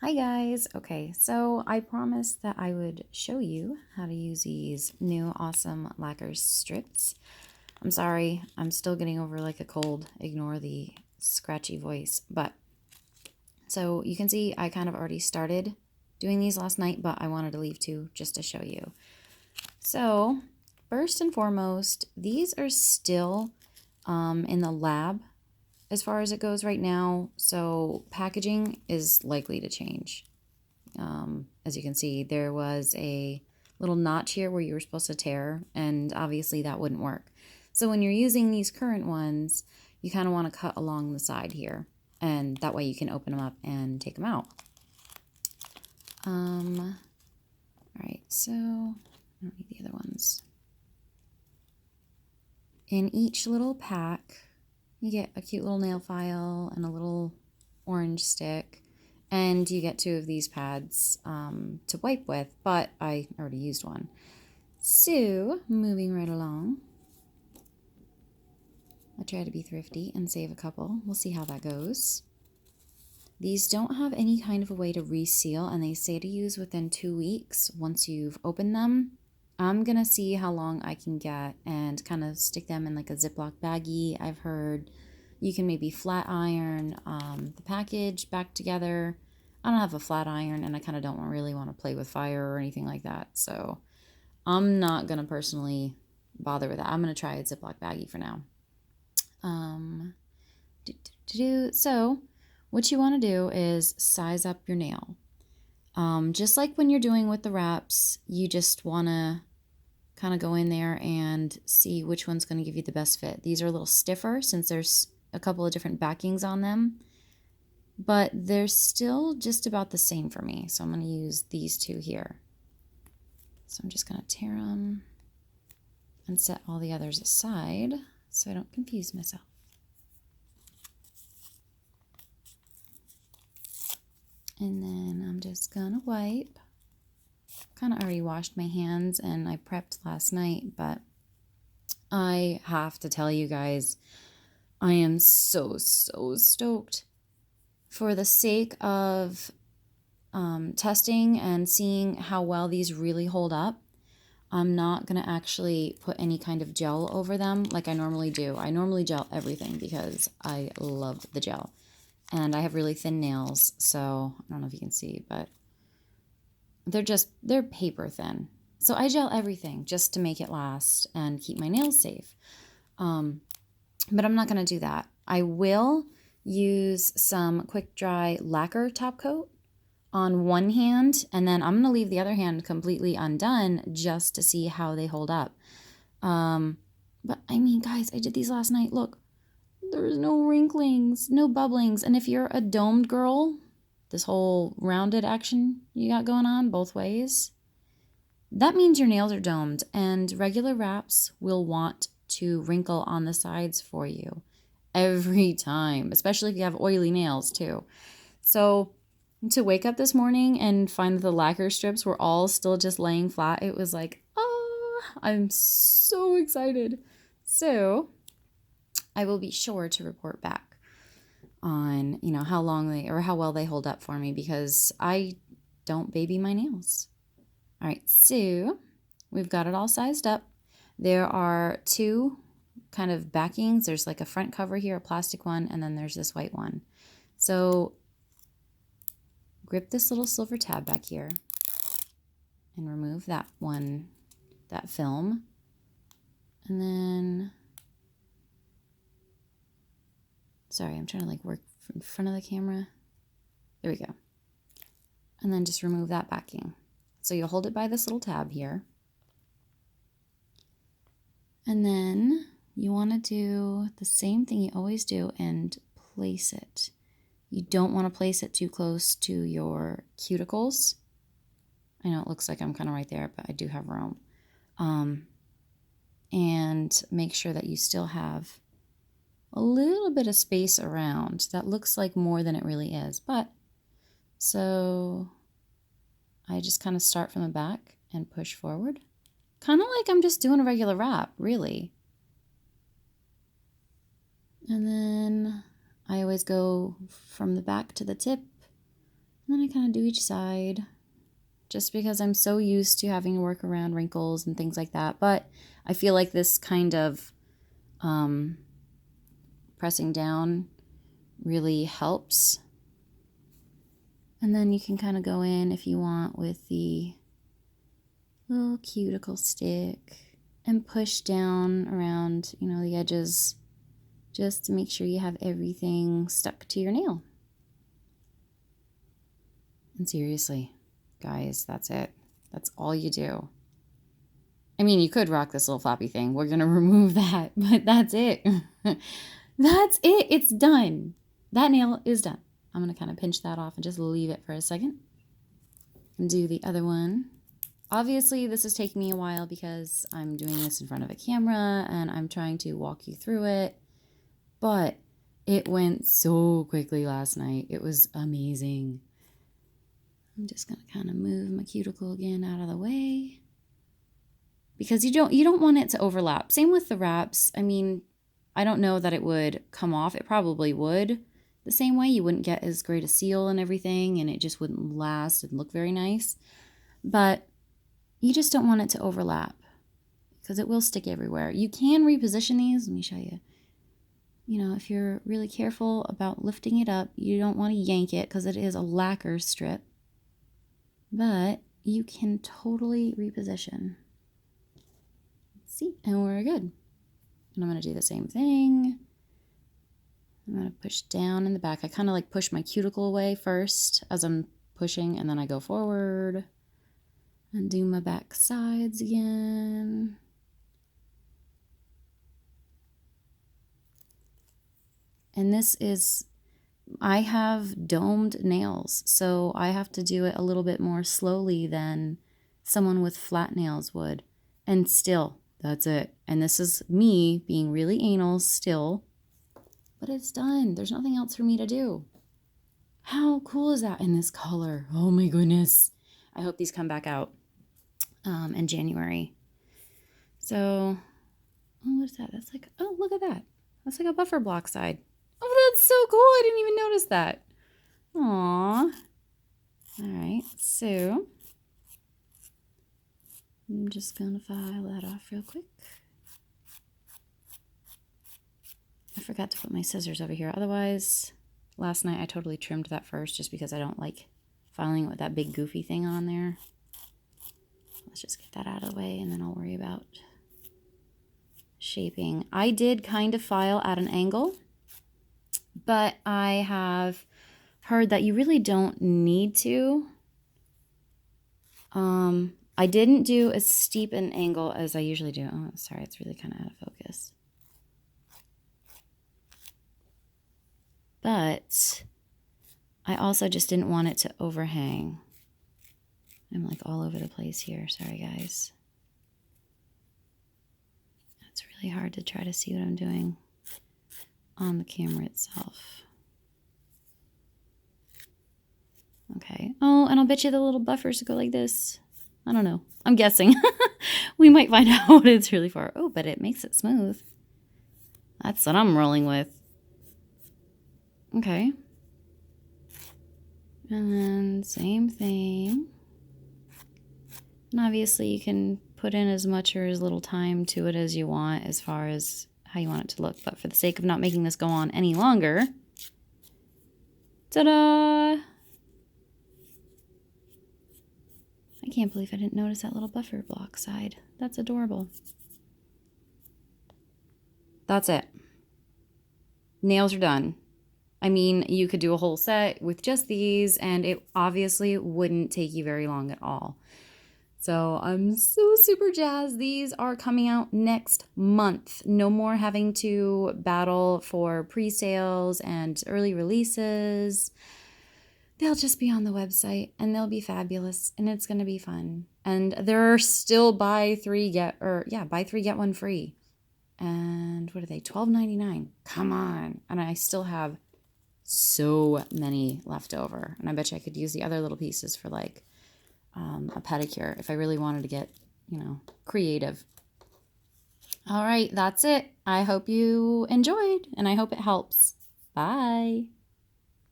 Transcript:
Hi guys! Okay, so I promised that I would show you how to use these new awesome lacquer strips. I'm sorry, I'm still getting over like a cold. Ignore the scratchy voice. But, so you can see I kind of already started doing these last night, but I wanted to leave two just to show you. So, first and foremost, these are still in the lab as far as it goes right now, so packaging is likely to change. As you can see, there was a little notch here where you were supposed to tear, and obviously that wouldn't work. So when you're using these current ones, you kind of want to cut along the side here, and that way you can open them up and take them out. All right, so I don't need the other ones. In each little pack, you get a cute little nail file and a little orange stick, and you get two of these pads to wipe with, but I already used one. So, moving right along, I try to be thrifty and save a couple. We'll see how that goes. These don't have any kind of a way to reseal, and they say to use within 2 weeks once you've opened them. I'm gonna see how long I can get and kind of stick them in like a Ziploc baggie. I've heard you can maybe flat iron the package back together. I don't have a flat iron, and I kind of don't really want to play with fire or anything like that, so I'm not gonna personally bother with that. I'm gonna try a Ziploc baggie for now. So what you want to do is size up your nail. Just like when you're doing with the wraps, you just want to kind of go in there and see which one's going to give you the best fit. These are a little stiffer since there's a couple of different backings on them, but they're still just about the same for me. So I'm going to use these two here. So I'm just going to tear them and set all the others aside so I don't confuse myself. And then I'm just gonna wipe. Kind of already washed my hands and I prepped last night, but I have to tell you guys, I am so stoked. For the sake of testing and seeing how well these really hold up, I'm not gonna actually put any kind of gel over them like I normally do. I normally gel everything because I love the gel. And I have really thin nails, so I don't know if you can see, but they're paper thin. So I gel everything just to make it last and keep my nails safe. But I'm not going to do that. I will use some quick dry lacquer top coat on one hand, and then I'm going to leave the other hand completely undone just to see how they hold up. But I mean, guys, I did these last night. Look. There's no wrinklings, no bubblings. And if you're a domed girl, this whole rounded action you got going on both ways, that means your nails are domed, and regular wraps will want to wrinkle on the sides for you every time, especially if you have oily nails too. So to wake up this morning and find that the lacquer strips were all still just laying flat, it was like, oh, I'm so excited. So I will be sure to report back on, how long they or how well they hold up for me because I don't baby my nails. All right, so we've got it all sized up. There are two kind of backings. There's like a front cover here, a plastic one, and then there's this white one. So grip this little silver tab back here and remove that one, that film. And then sorry, I'm trying to like work in front of the camera. There we go. And then just remove that backing. So you'll hold it by this little tab here. And then you want to do the same thing you always do and place it. You don't want to place it too close to your cuticles. I know it looks like I'm kind of right there, but I do have room. And make sure that you still have a little bit of space around. That looks like more than it really is, but so I just kind of start from the back and push forward. Kind of like I'm just doing a regular wrap, really. And then I always go from the back to the tip And then I kind of do each side just because I'm so used to having to work around wrinkles and things like that. But I feel like this kind of pressing down really helps. And then you can kind of go in if you want with the little cuticle stick and push down around, you know, the edges just to make sure you have everything stuck to your nail. And seriously, guys, that's it. That's all you do. I mean, you could rock this little floppy thing. We're going to remove that, but that's it. That's it. It's done. That nail is done. I'm going to kind of pinch that off and just leave it for a second. And do the other one. Obviously, this is taking me a while because I'm doing this in front of a camera and I'm trying to walk you through it. But it went so quickly last night. It was amazing. I'm just going to kind of move my cuticle again out of the way. Because you don't want it to overlap. Same with the wraps. I mean, I don't know that it would come off. It probably would. The same way you wouldn't get as great a seal and everything, and it just wouldn't last and look very nice. But you just don't want it to overlap because it will stick everywhere. You can reposition these. Let me show you. You know, if you're really careful about lifting it up, you don't want to yank it because it is a lacquer strip. But you can totally reposition. See, and we're good. And I'm going to do the same thing. I'm going to push down in the back. I kind of like push my cuticle away first as I'm pushing, and then I go forward and do my back sides again. And this is, I have domed nails, so I have to do it a little bit more slowly than someone with flat nails would. And still, that's it. And this is me being really anal still. But it's done. There's nothing else for me to do. How cool is that in this color? Oh my goodness. I hope these come back out in January. So, oh, what is that? That's like, oh, look at that. That's like a buffer block side. Oh, that's so cool. I didn't even notice that. Aww. All right, so I'm just going to file that off real quick. I forgot to put my scissors over here. Otherwise, last night I totally trimmed that first just because I don't like filing with that big goofy thing on there. Let's just get that out of the way and then I'll worry about shaping. I did kind of file at an angle, but I have heard that you really don't need to. I didn't do as steep an angle as I usually do. Oh, sorry, it's really kind of out of focus. But I also just didn't want it to overhang. I'm like all over the place here. Sorry, guys. It's really hard to try to see what I'm doing on the camera itself. Okay. Oh, and I'll bet you the little buffers go like this. I don't know. I'm guessing. We might find out it's really far. Oh, but it makes it smooth. That's what I'm rolling with. Okay. And then same thing. And obviously you can put in as much or as little time to it as you want as far as how you want it to look. But for the sake of not making this go on any longer, ta-da! I can't believe I didn't notice that little buffer block side. That's adorable. That's it. Nails are done. I mean, you could do a whole set with just these, and it obviously wouldn't take you very long at all. So I'm so super jazzed. These are coming out next month. No more having to battle for pre-sales and early releases. They'll just be on the website and they'll be fabulous and it's going to be fun. And there are still buy three get one free. And what are they? $12.99. Come on. And I still have so many left over. And I bet you I could use the other little pieces for like a pedicure if I really wanted to get, creative. All right, that's it. I hope you enjoyed and I hope it helps. Bye.